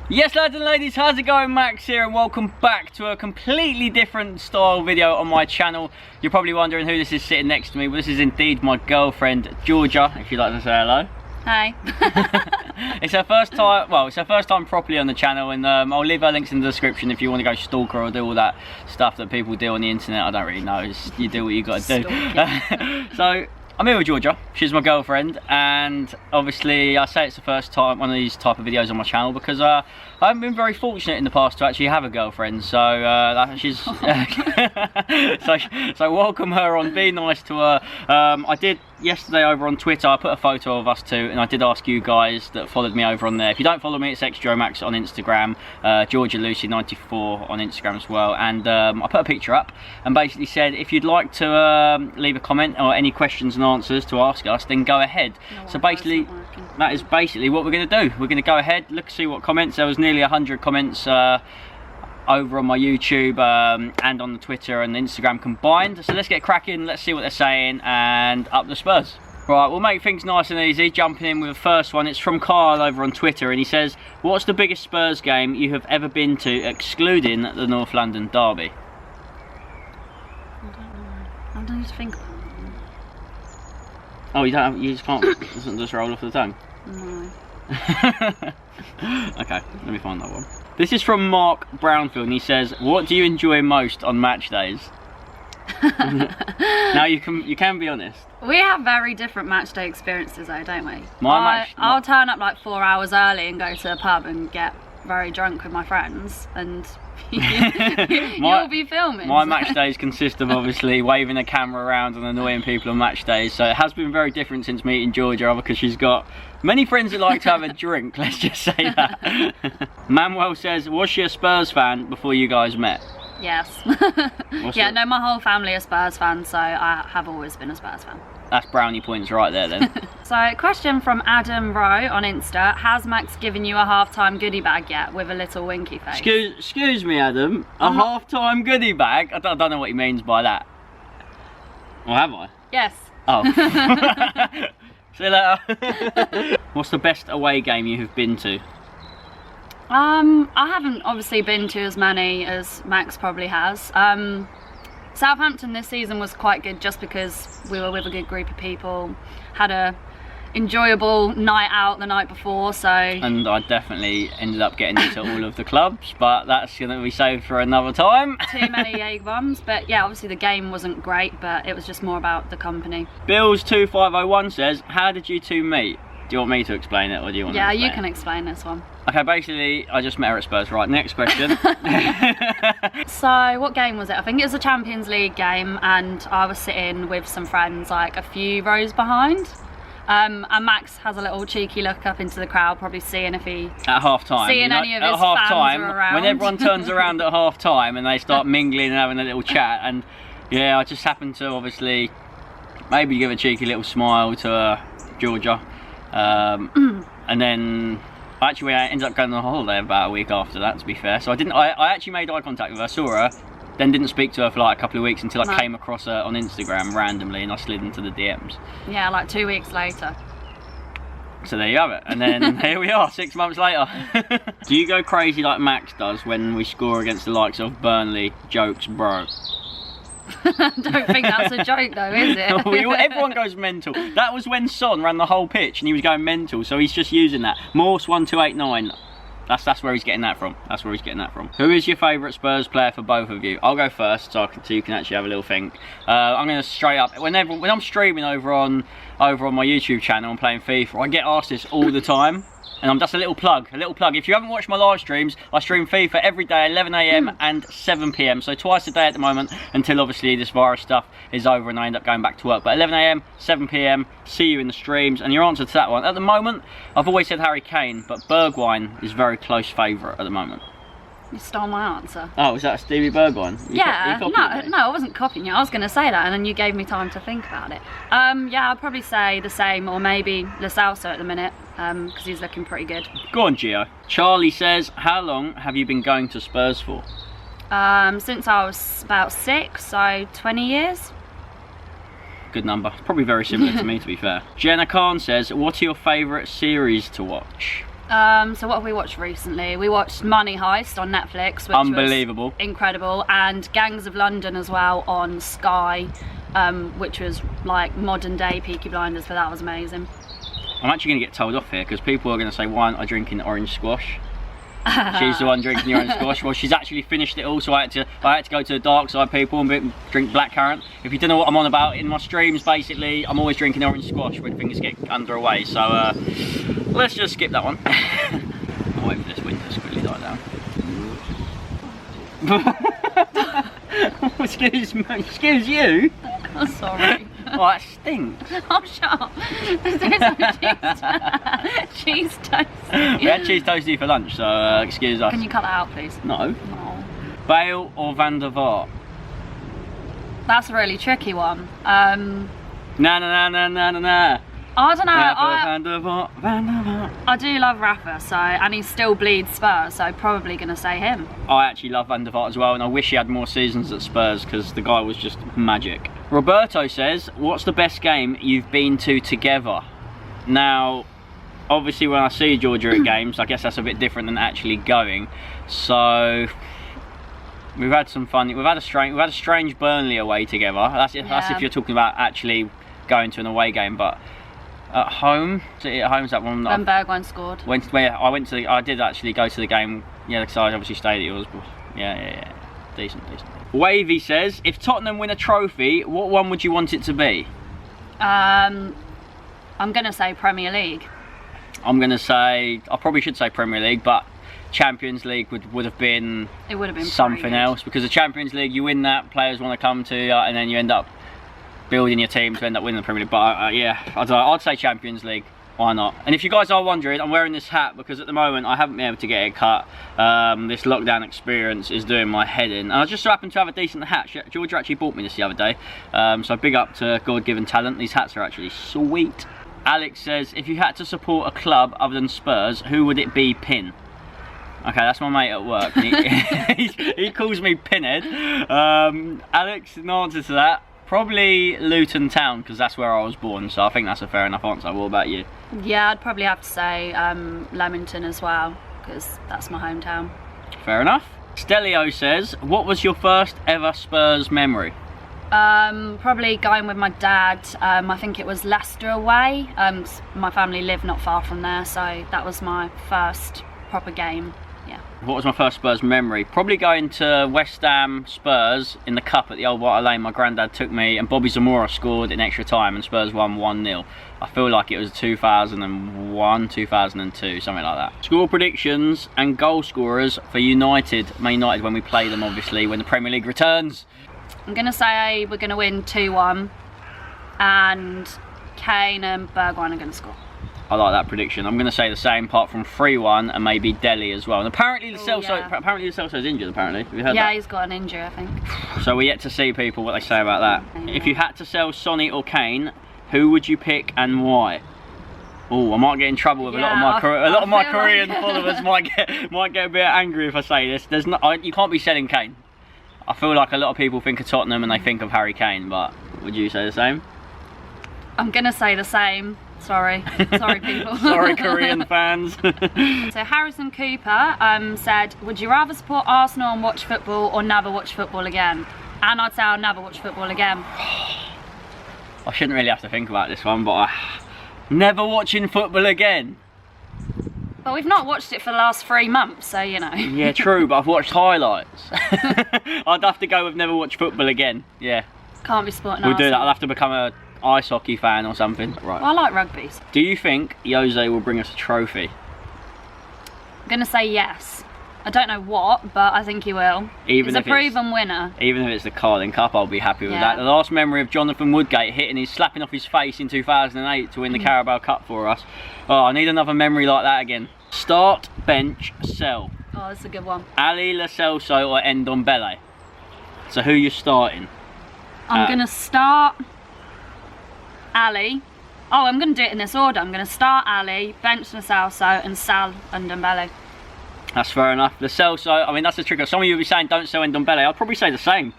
Yes, lads and ladies, how's it going? Max here, and welcome back to a completely different style video on my channel. You're probably wondering who this is sitting next to me. Well, this is indeed my girlfriend, Georgia, if you'd like to say hello. Hi. It's her first time, well, it's her first time properly on the channel, and I'll leave her links in the description if you want to go stalk her or do all that stuff that people do on the internet. I don't really know, you do what you got to do. So, I'm here with Georgia. She's my girlfriend, and obviously I say it's the first time one of these type of videos on my channel because I haven't been very fortunate in the past to actually have a girlfriend. So she's so welcome her on. Be nice to her. I did yesterday over on Twitter. I put a photo of us two, and I did ask you guys that followed me over on there. If you don't follow me, it's XJoeMax on Instagram, GeorgiaLucy94 on Instagram as well. And I put a picture up and basically said if you'd like to leave a comment or any questions and answers to ask us, then go ahead. So basically that is basically what we're going to do. We're going to go ahead, look, see what comments. There was nearly 100 comments over on my YouTube and on the Twitter and Instagram combined. So let's get cracking, let's see what they're saying, and up the Spurs. Right, we'll make things nice and easy, jumping in with the first one. It's from Kyle over on Twitter, and he says, what's the biggest Spurs game you have ever been to, excluding the North London derby? I don't know. I don't need to think about it. Oh, you don't have, you just can't, it doesn't just roll off the tongue? No. Okay, let me find that one. This is from Mark Brownfield, and he says, what do you enjoy most on match days? Now you can be honest. We have very different match day experiences though, don't we? I'll turn up like 4 hours early and go to the pub and get very drunk with my friends, and you'll be filming. My match days consist of obviously waving a camera around and annoying people on match days, so it has been very different since meeting Georgia because she's got many friends that like to have a drink, let's just say that. Manuel says, was she a Spurs fan before you guys met? Yes. Yeah, no, my whole family are Spurs fans, so I have always been a Spurs fan. That's brownie points right there then. So, question from Adam Rowe on Insta. Has Max given you a half-time goodie bag yet with a little winky face? Excuse me, Adam. A half-time goodie bag? I don't know what he means by that. Or have I? Yes. Oh. See you later. What's the best away game you have been to? I haven't obviously been to as many as Max probably has. Southampton this season was quite good just because we were with a good group of people, had a enjoyable night out the night before, so... And I definitely ended up getting into all of the clubs, but that's going to be saved for another time. Too many egg bombs, but yeah, obviously the game wasn't great, but it was just more about the company. Bills2501 says, how did you two meet? Do you want me to explain it, or do you want to explain it? Yeah, you can explain this one. Okay, basically, I just met her at Spurs. Right, next question. So, what game was it? I think it was a Champions League game, and I was sitting with some friends like a few rows behind. And Max has a little cheeky look up into the crowd, probably seeing if he... At half-time. Seeing any of his fans were around. When everyone turns around at half-time and they start mingling and having a little chat, and yeah, I just happened to obviously maybe give a cheeky little smile to Georgia. And then actually I ended up going on a holiday about a week after that, to be fair, so I actually made eye contact with her, saw her, then didn't speak to her for like a couple of weeks until I came across her on Instagram randomly, and I slid into the DMs. Yeah, like 2 weeks later. So there you have it, and then here we are 6 months later. Do you go crazy like Max does when we score against the likes of Burnley? Jokes, bro. I don't think that's a joke though, is it? Everyone goes mental. That was when Son ran the whole pitch and he was going mental, so he's just using that. Morse1289. That's where he's getting that from. That's where he's getting that from. Who is your favourite Spurs player for both of you? I'll go first so you can actually have a little think. I'm going to straight up, when I'm streaming over on my YouTube channel and playing FIFA, I get asked this all the time. And I'm just a little plug. If you haven't watched my live streams, I stream FIFA every day, 11 AM and 7 PM. So twice a day at the moment, until obviously this virus stuff is over and I end up going back to work. But 11 AM, 7 PM, see you in the streams. And your answer to that one, at the moment, I've always said Harry Kane, but Bergwijn is very close favourite at the moment. You stole my answer. Oh, was that Stevie Bergwijn? Yeah, no, I wasn't copying you. I was going to say that, and then you gave me time to think about it. Yeah, I'd probably say the same, or maybe Lo Celso at the minute, because he's looking pretty good. Go on, Gio. Charlie says, how long have you been going to Spurs for? Since I was about 6, so 20 years. Good number. Probably very similar to me, to be fair. Jenna Khan says, what are your favourite series to watch? So what have we watched recently? We watched Money Heist on Netflix, which Unbelievable. was incredible, and Gangs of London as well on Sky, which was like modern day Peaky Blinders, but that was amazing. I'm actually going to get told off here because people are going to say, why aren't I drinking orange squash? She's the one drinking the orange squash. Well, she's actually finished it all, so I had to go to the dark side, people, and drink blackcurrant. If you don't know what I'm on about, in my streams, basically, I'm always drinking orange squash when things get underway. So let's just skip that one. I'll wait for this wind to quickly die down. Excuse you. I'm sorry. Oh, that stinks. Oh, shut up. There's some cheese toasty. We had cheese toasty for lunch, so excuse us. Can you cut that out, please? No. No. Bale or Van der Vaart? That's a really tricky one. Na na na na na na na. I don't know. Van der Vaart, Van der Vaart. I do love Rafa, and he still bleeds Spurs, so probably going to say him. I actually love Van der Vaart as well, and I wish he had more seasons at Spurs because the guy was just magic. Roberto says, what's the best game you've been to together? Now, obviously when I see Georgia at games, I guess that's a bit different than actually going. So we've had some fun. We've had a strange Burnley away together. That's if you're talking about actually going to an away game, but at home, at home's that one. When Bergwijn scored. I did actually go to the game. Yeah, because I obviously stayed at yours. Yeah. Decent. Wavy says, if Tottenham win a trophy, what one would you want it to be? I'm going to say Premier League. I'm going to say, I probably should say Premier League, but Champions League would have been, something else. Because the Champions League, you win that, players want to come to you, and then you end up building your team to end up winning the Premier League. But yeah, I don't know, I'd say Champions League. Why not? And if you guys are wondering, I'm wearing this hat because at the moment I haven't been able to get it cut. This lockdown experience is doing my head in. And I just so happen to have a decent hat. Georgia actually bought me this the other day. So big up to God-given talent. These hats are actually sweet. Alex says, if you had to support a club other than Spurs, who would it be? Pin. Okay, that's my mate at work. He calls me Pinhead. Alex, in answer to that, probably Luton Town, because that's where I was born, so I think that's a fair enough answer. What about you? Yeah, I'd probably have to say Leamington as well, because that's my hometown. Fair enough. Stelio says, what was your first ever Spurs memory? Probably going with my dad. I think it was Leicester away. My family lived not far from there, so that was my first proper game. Yeah. What was my first Spurs memory? Probably going to West Ham Spurs in the cup at the Old White Lane. My granddad took me and Bobby Zamora scored in extra time and Spurs won 1-0. I feel like it was 2001, 2002, something like that. Score predictions and goal scorers for Man United when we play them, obviously, when the Premier League returns. I'm going to say we're going to win 2-1 and Kane and Bergwijn are going to score. I like that prediction. I'm going to say the same, apart from 3-1 and maybe Delhi as well. And apparently the Celso's injured. Apparently, have you heard that? Yeah, he's got an injury, I think. So we're yet to see people what they say about that. If you had to sell Sonny or Kane, who would you pick and why? Oh, I might get in trouble with a lot of my Korean followers. might get a bit angry if I say this. You can't be selling Kane. I feel like a lot of people think of Tottenham and they think of Harry Kane, but would you say the same? I'm going to say the same. Sorry people. Sorry Korean fans. So Harrison Cooper said, would you rather support Arsenal and watch football or never watch football again? And I'd say I'll never watch football again. I shouldn't really have to think about this one, but never watching football again. But we've not watched it for the last 3 months, so you know. Yeah, true, but I've watched highlights. I'd have to go with never watch football again, yeah. Can't be supporting We'll Arsenal. do that, I'll have to become a ice hockey fan or something. Right. Well, I like rugby. Do you think Jose will bring us a trophy? I'm going to say yes. I don't know what, but I think he will. He's a proven winner. Even if it's the Carling Cup, I'll be happy with that. The last memory of Jonathan Woodgate slapping off his face in 2008 to win the Carabao Cup for us. Oh, I need another memory like that again. Start, bench, sell. Oh, that's a good one. Ali, Lo Celso or Ndombele? So who you starting? I'm going to start Ali. Oh, I'm going to do it in this order. I'm going to start Ali, bench Lo Celso and sell Ndombele. That's fair enough. Lo Celso, I mean, that's the trick. Some of you will be saying don't sell Ndombele. I'd probably say the same.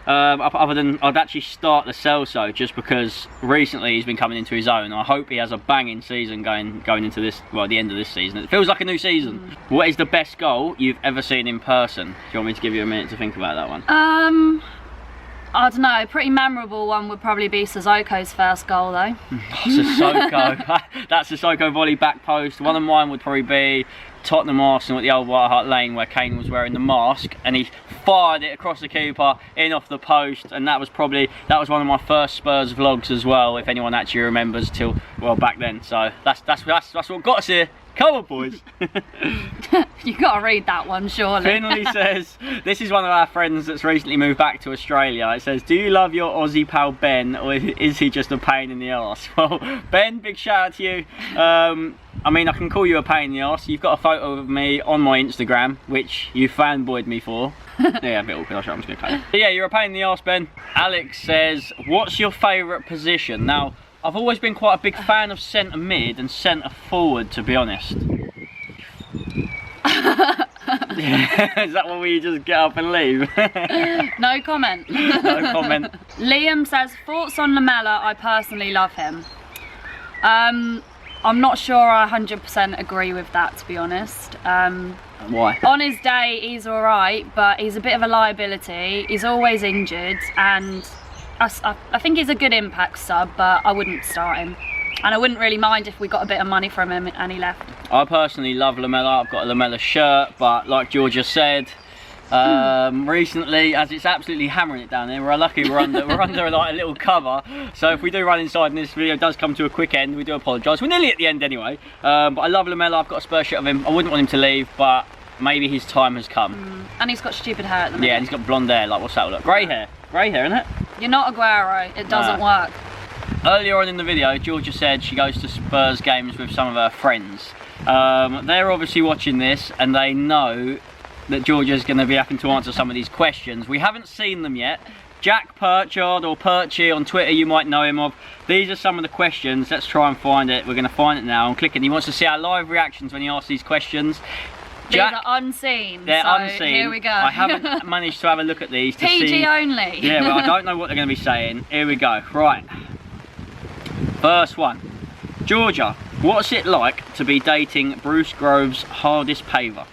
other than I'd actually start the Celso just because recently he's been coming into his own. I hope he has a banging season going into this, well, the end of this season. It feels like a new season. What is the best goal you've ever seen in person? Do you want me to give you a minute to think about that one? I don't know, a pretty memorable one would probably be Sissoko's first goal though. Sissoko. That's Sissoko volley back post. One of mine would probably be Tottenham Arsenal at the old White Hart Lane where Kane was wearing the mask and he fired it across the keeper in off the post, and that was one of my first Spurs vlogs as well, if anyone actually remembers, till well back then. So that's what got us here. Come on, boys. You got to read that one, surely. Finley says, this is one of our friends that's recently moved back to Australia. It says, do you love your Aussie pal Ben, or is he just a pain in the arse? Well, Ben, big shout out to you. I mean, I can call you a pain in the arse. You've got a photo of me on my Instagram, which you fanboyed me for. Yeah, a bit awkward. I'm just going to cut it. But yeah, you're a pain in the arse, Ben. Alex says, what's your favourite position? Now, I've always been quite a big fan of centre mid and centre forward, to be honest. Is that one where you just get up and leave? No comment. No comment. Liam says, thoughts on Lamela? I personally love him. I'm not sure I 100% agree with that, to be honest. Why? On his day, he's alright, but he's a bit of a liability. He's always injured, and I think he's a good impact sub, but I wouldn't start him. And I wouldn't really mind if we got a bit of money from him and he left. I personally love Lamela. I've got a Lamela shirt, but like Georgia said, recently, as it's absolutely hammering it down there, we're lucky we're under like a little cover. So if we do run inside and this video does come to a quick end, we do apologise. We're nearly at the end anyway. But I love Lamela. I've got a Spurs shirt of him. I wouldn't want him to leave, but maybe his time has come. And he's got stupid hair at the minute. Yeah, and he's got blonde hair. Like, what's that look? Grey hair, isn't it? You're not Aguero. It doesn't work. Earlier on in the video, Georgia said she goes to Spurs games with some of her friends. They're obviously watching this and they know that Georgia's going to be having to answer some of these questions. We haven't seen them yet. Jack Purchard, or Perchy on Twitter, you might know him of. These are some of the questions. Let's try and find it. We're going to find it now. I'm clicking. He wants to see our live reactions when he asks these questions. Jack, these are unseen. They're so unseen. Here we go. I haven't managed to have a look at these to PG see. only. Yeah, well, I don't know what they're going to be saying. Here we go. Right. First one. Georgia, what's it like to be dating Bruce Groves' hardest paver?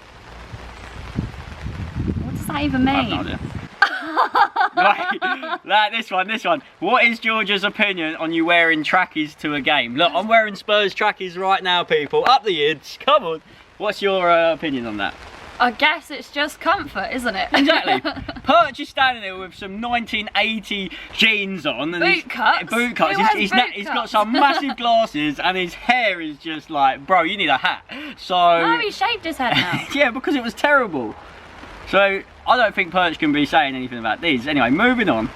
What does that even mean? I have no idea. Right, this one. What is Georgia's opinion on you wearing trackies to a game? Look, I'm wearing Spurs trackies right now, people. Up the yids. Come on. What's your opinion on that? I guess it's just comfort, isn't it? Exactly. Perch is standing there with some 1980 jeans on. And boot cuts. He's got some massive glasses and his hair is just like, bro, you need a hat. So no, he shaved his head now. yeah, because it was terrible. So I don't think Perch can be saying anything about these. Anyway, moving on.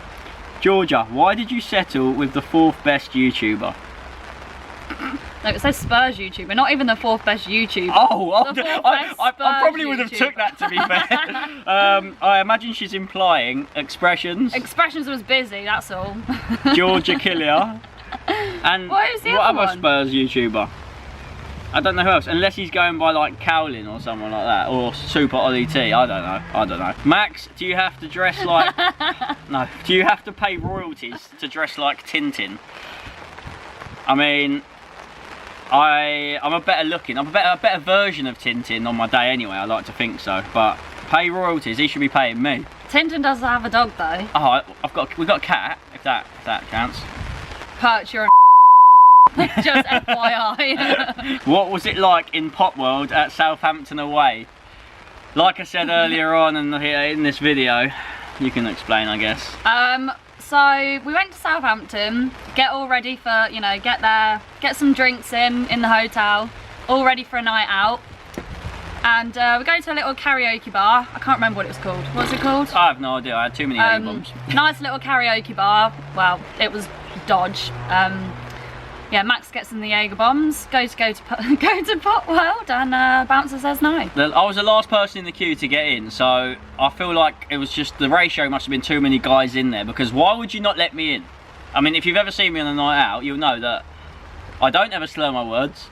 Georgia, why did you settle with the 4th best YouTuber? No, it says Spurs YouTuber, not even the 4th best YouTuber. I probably would have took that, to be fair. I imagine she's implying Expressions. Expressions was busy, that's all. Georgia Killier. And what other Spurs YouTuber? I don't know who else, unless he's going by like Cowlin or someone like that, or Super Ollie T. I don't know. Max, do you have to dress like? No. Do you have to pay royalties to dress like Tintin? I mean, I'm a better looking. I'm a better version of Tintin on my day anyway. I like to think so. But pay royalties. He should be paying me. Tintin doesn't have a dog though. Oh, we've got a cat. If that counts. Perch, you're a just FYI. What was it like in Pop World at Southampton away? Like I said earlier on in this video, you can explain, I guess. So we went to Southampton, get all ready for, get there, get some drinks in the hotel, all ready for a night out. And we go to a little karaoke bar. I can't remember what it was called. What's it called? I have no idea. I had too many A-bombs. Nice little karaoke bar. Well, it was Dodge. Yeah, Max gets in the Jaeger bombs, go to Pop World, and bouncer says no. I was the last person in the queue to get in, so I feel like it was just the ratio must have been too many guys in there, because why would you not let me in? I mean, if you've ever seen me on a night out, you'll know that I don't ever slur my words,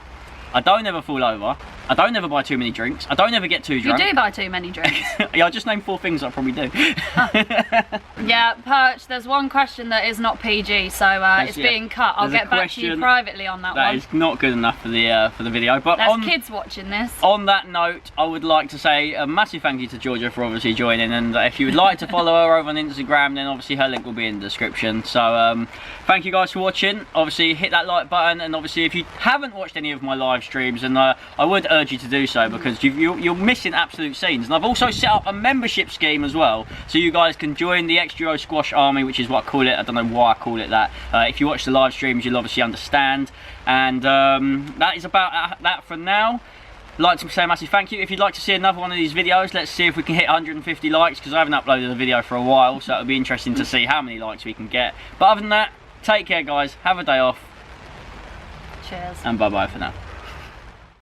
I don't ever fall over, I don't ever buy too many drinks. I don't ever get too You drunk. do buy too many drinks. Yeah, I just named 4 things I probably do. Yeah, Perch, there's one question that is not PG, so it's yeah. being cut. I'll There's a get back to you question privately on that That one. is not good enough for the video. But There's kids watching this. on that note, I would like to say a massive thank you to Georgia for obviously joining, and if you would like to follow her over on Instagram, then obviously her link will be in the description. So thank you guys for watching. Obviously hit that like button, and obviously if you haven't watched any of my live streams, and I would urge you to do so, because you're missing absolute scenes. And I've also set up a membership scheme as well, so you guys can join the X-Duo Squash Army, which is what I call it. I don't know why I call it that. If you watch the live streams, you'll obviously understand. And that is about that for now. Like to say a massive thank you. If you'd like to see another one of these videos, let's see if we can hit 150 likes, because I haven't uploaded a video for a while, so it'll be interesting to see how many likes we can get. But other than that, take care guys, have a day off, Cheers. and bye bye for now.